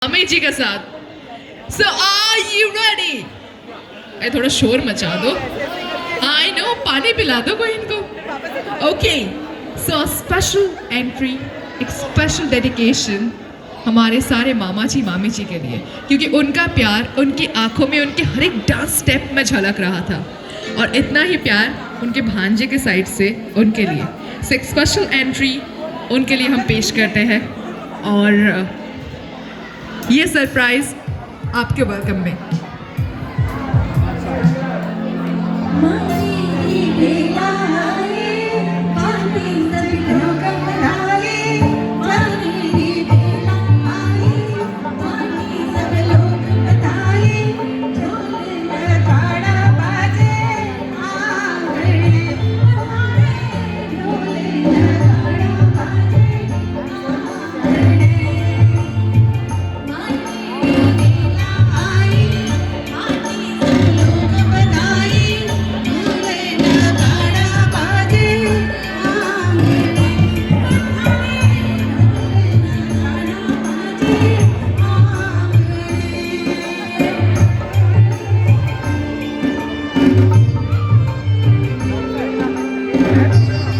अमित जी के साथ. So are you ready? अरे थोड़ा शोर मचा दो. I know, पानी पिला दो कोई इनको. Okay, so a special entry, एक special dedication हमारे सारे मामा जी मामी जी के लिए, क्योंकि उनका प्यार उनकी आंखों में उनके हर एक डांस स्टेप में झलक रहा था, और इतना ही प्यार उनके भांजे के साइड से उनके लिए. So एक स्पेशल एंट्री उनके लिए हम पेश करते हैं, और ये सरप्राइज आपके वेलकम में.